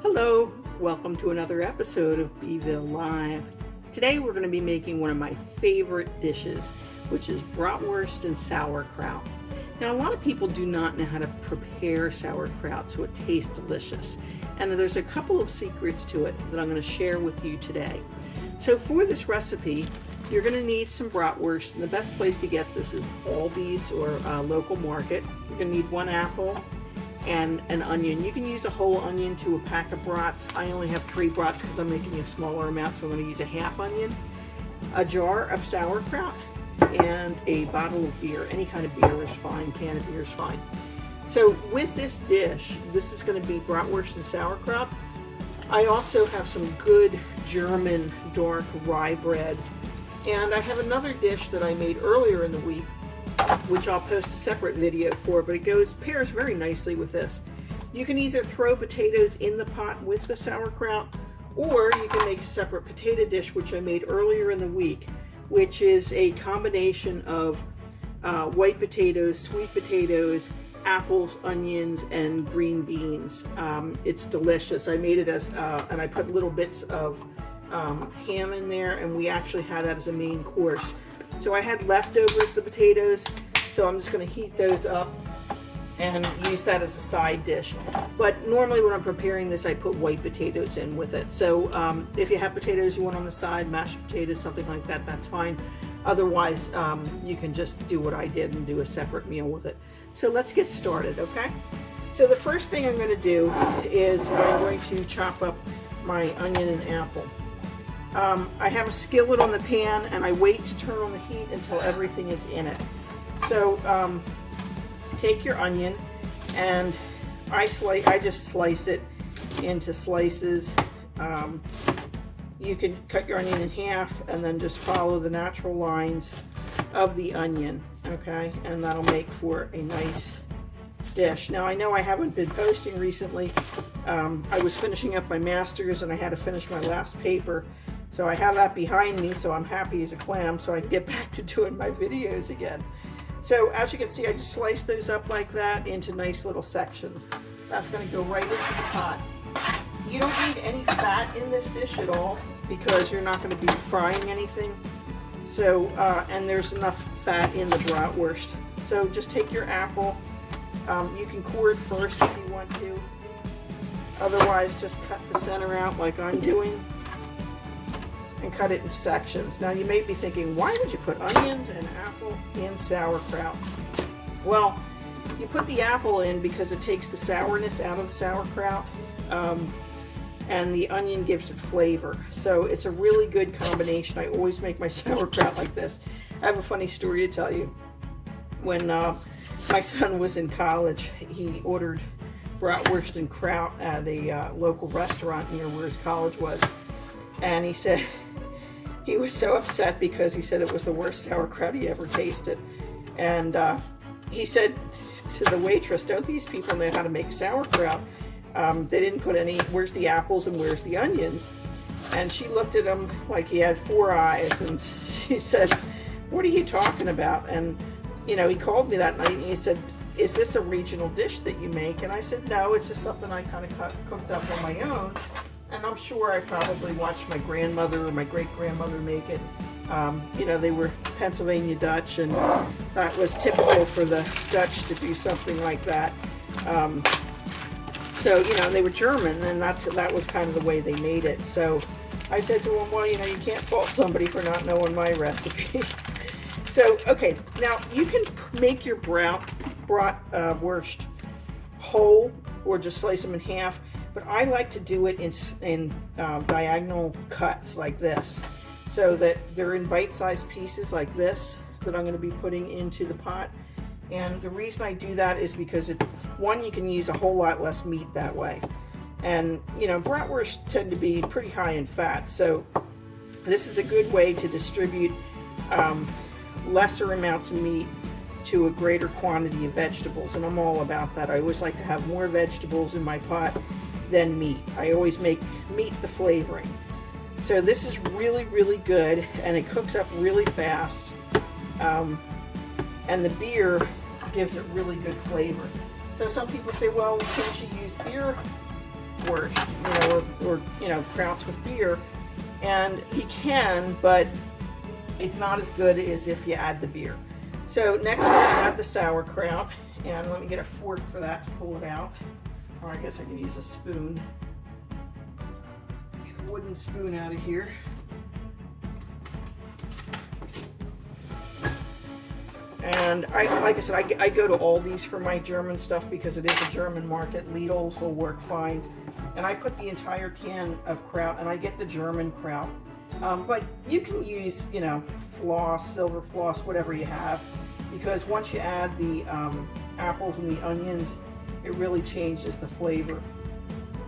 Hello, welcome to another episode of Beeville Live. Today we're going to be making one of my favorite dishes, which is bratwurst and sauerkraut. Now a lot of people do not know how to prepare sauerkraut so it tastes delicious, and there's a couple of secrets to it that I'm going to share with you today. So for this recipe, you're going to need some bratwurst, and the best place to get this is Aldi's or local market. You're going to need 1 apple and an onion. You can use a whole onion to a pack of brats. I only have 3 brats because I'm making a smaller amount, so I'm going to use a half onion, a jar of sauerkraut, and a bottle of beer. Any kind of beer is fine, can of beer is fine. So with this dish, this is going to be bratwurst and sauerkraut. I also have some good German dark rye bread, and I have another dish that I made earlier in the week, which I'll post a separate video for, but it pairs very nicely with this. You can either throw potatoes in the pot with the sauerkraut, or you can make a separate potato dish, which I made earlier in the week, which is a combination of white potatoes, sweet potatoes, apples, onions, and green beans. It's delicious. I made it as, and I put little bits of ham in there, and we actually had that as a main course. So I had leftovers, the potatoes, so I'm just going to heat those up and use that as a side dish. But normally when I'm preparing this, I put white potatoes in with it. So if you have potatoes you want on the side, mashed potatoes, something like that, that's fine. Otherwise, you can just do what I did and do a separate meal with it. So let's get started, okay? So the first thing I'm going to do is I'm going to chop up my onion and apple. I have a skillet on the pan, and I wait to turn on the heat until everything is in it. So take your onion, and I just slice it into slices. You can cut your onion in half and then just follow the natural lines of the onion, okay? And that'll make for a nice dish. Now I know I haven't been posting recently. I was finishing up my master's and I had to finish my last paper. So I have that behind me, so I'm happy as a clam, so I can get back to doing my videos again. So as you can see, I just sliced those up like that into nice little sections. That's going to go right into the pot. You don't need any fat in this dish at all because you're not going to be frying anything. So, and there's enough fat in the bratwurst. So just take your apple. You can core it first if you want to. Otherwise, just cut the center out like I'm doing and cut it in sections. Now you may be thinking, why would you put onions and apple in sauerkraut? Well, you put the apple in because it takes the sourness out of the sauerkraut, and the onion gives it flavor. So it's a really good combination. I always make my sauerkraut like this. I have a funny story to tell you. When my son was in college, he ordered bratwurst and kraut at a local restaurant near where his college was. And he said he was so upset because he said it was the worst sauerkraut he ever tasted. And he said to the waitress, don't these people know how to make sauerkraut? They didn't put any, where's the apples and where's the onions? And she looked at him like he had 4 eyes, and she said, what are you talking about? And you know, he called me that night and he said, is this a regional dish that you make? And I said, no, it's just something I kind of cooked up on my own. And I'm sure I probably watched my grandmother or my great-grandmother make it. You know, they were Pennsylvania Dutch, and that was typical for the Dutch to do something like that. So, you know, they were German, and that was kind of the way they made it. So I said to him, well, you know, you can't fault somebody for not knowing my recipe. So, okay, now you can make your bratwurst whole or just slice them in half. But I like to do it in diagonal cuts like this, so that they're in bite-sized pieces like this that I'm going to be putting into the pot. And the reason I do that is because, one, you can use a whole lot less meat that way. And, you know, bratwurst tend to be pretty high in fat, so this is a good way to distribute lesser amounts of meat to a greater quantity of vegetables. And I'm all about that. I always like to have more vegetables in my pot than meat. I always make meat the flavoring. So this is really, really good, and it cooks up really fast. And the beer gives it really good flavor. So some people say, well, can't you use beer bratwurst, or krauts with beer, and you can, but it's not as good as if you add the beer. So next we're going to add the sauerkraut, and let me get a fork for that to pull it out, or I guess I can use a spoon. Get a wooden spoon out of here. And like I said, I go to Aldi's for my German stuff because it is a German market. Lidl's will work fine. And I put the entire can of kraut, and I get the German kraut. But you can use, floss, silver floss, whatever you have, because once you add the apples and the onions, it really changes the flavor.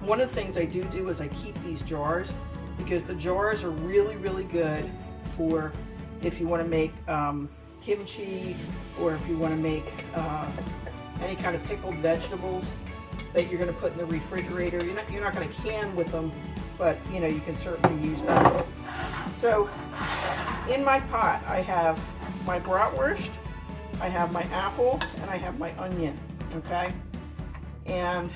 One of the things I do is I keep these jars, because the jars are really, really good for if you want to make kimchi, or if you want to make any kind of pickled vegetables that you're going to put in the refrigerator. You're not going to can with them, but you can certainly use them. So in my pot I have my bratwurst, I have my apple, and I have my onion. Okay, and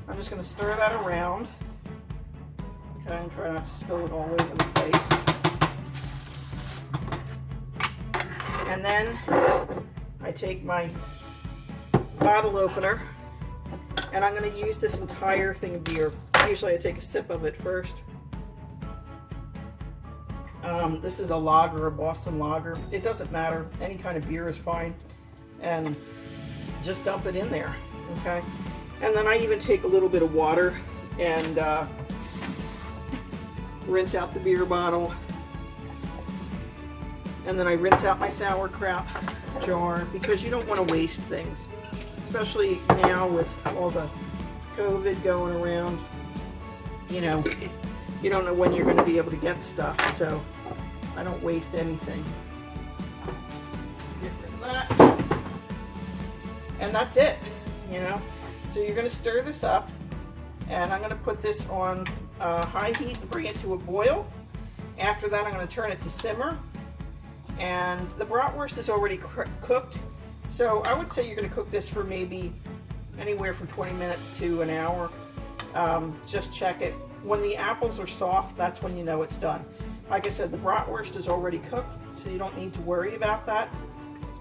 I'm just going to stir that around. Okay, and try not to spill it all over the place. And then I take my bottle opener, and I'm going to use this entire thing of beer. Usually I take a sip of it first. This is a lager, a Boston lager. It doesn't matter. Any kind of beer is fine. And just dump it in there. Okay. And then I even take a little bit of water and rinse out the beer bottle. And then I rinse out my sauerkraut jar, because you don't want to waste things, especially now with all the COVID going around. You don't know when you're going to be able to get stuff, so I don't waste anything. Get rid of that. And that's it, So you're going to stir this up, and I'm going to put this on high heat and bring it to a boil. After that, I'm going to turn it to simmer. And the bratwurst is already cooked, so I would say you're going to cook this for maybe anywhere from 20 minutes to an hour. Just check it. When the apples are soft, that's when you know it's done. Like I said, the bratwurst is already cooked, so you don't need to worry about that.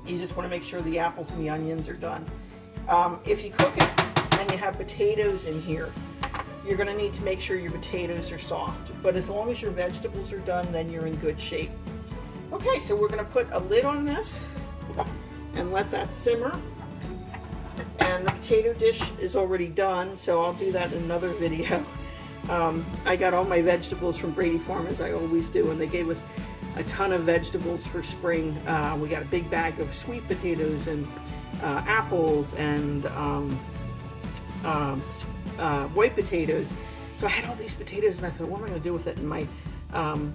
You just want to make sure the apples and the onions are done. If you cook it and you have potatoes in here, you're going to need to make sure your potatoes are soft. But as long as your vegetables are done, then you're in good shape. Okay, so we're going to put a lid on this and let that simmer. And the potato dish is already done, so I'll do that in another video. I got all my vegetables from Brady Farm, as I always do, and they gave us a ton of vegetables for spring. We got a big bag of sweet potatoes and apples and white potatoes. So I had all these potatoes, and I thought, what am I going to do with it? And my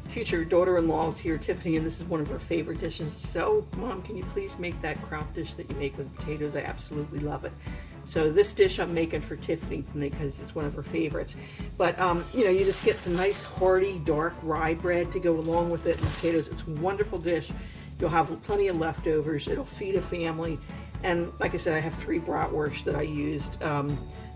future daughter-in-law's here, Tiffany, and this is one of her favorite dishes. She said, oh, Mom, can you please make that kraut dish that you make with potatoes? I absolutely love it. So this dish I'm making for Tiffany because it's one of her favorites. But, you just get some nice hearty, dark rye bread to go along with it and potatoes. It's a wonderful dish. You'll have plenty of leftovers. It'll feed a family. And like I said, I have 3 bratwurst that I used.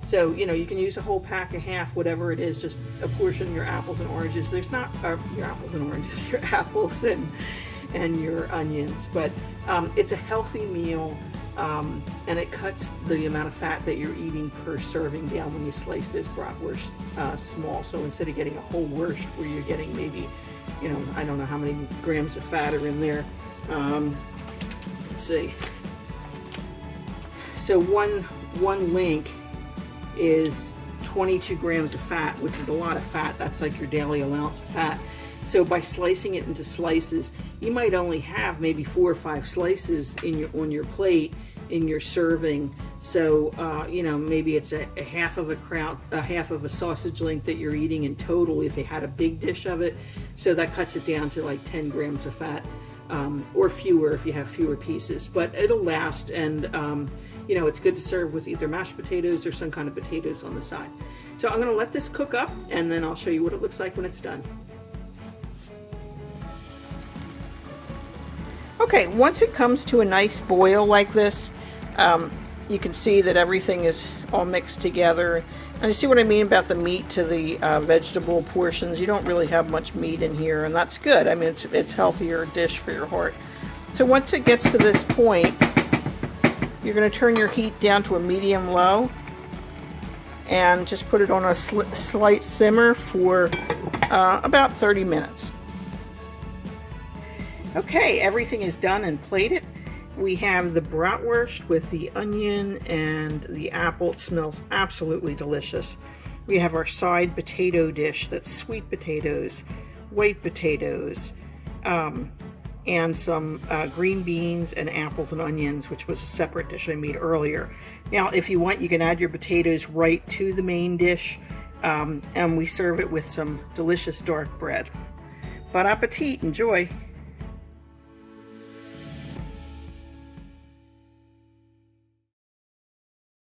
So, you can use a whole pack of half, whatever it is, just apportion your apples and oranges. There's not, your apples and oranges, your apples and your onions. But it's a healthy meal, and it cuts the amount of fat that you're eating per serving down when you slice this bratwurst small. So instead of getting a whole wurst where you're getting maybe, I don't know how many grams of fat are in there. Let's see. So one link is 22 grams of fat, which is a lot of fat. That's like your daily allowance of fat. So by slicing it into slices, you might only have maybe 4 or 5 slices on your plate in your serving. So maybe it's a half of a kraut, a half of a sausage link that you're eating in total if you had a big dish of it. So that cuts it down to like 10 grams of fat, or fewer if you have fewer pieces. But it'll last, and it's good to serve with either mashed potatoes or some kind of potatoes on the side. So I'm going to let this cook up, and then I'll show you what it looks like when it's done. Okay, once it comes to a nice boil like this, you can see that everything is all mixed together. And you see what I mean about the meat to the vegetable portions. You don't really have much meat in here, and that's good. I mean, it's healthier dish for your heart. So once it gets to this point, you're going to turn your heat down to a medium-low and just put it on a slight simmer for about 30 minutes. Okay, everything is done and plated. We have the bratwurst with the onion and the apple. It smells absolutely delicious. We have our side potato dish that's sweet potatoes, white potatoes, and some green beans and apples and onions, which was a separate dish I made earlier. Now, if you want, you can add your potatoes right to the main dish, and we serve it with some delicious dark bread. Bon appetit, enjoy.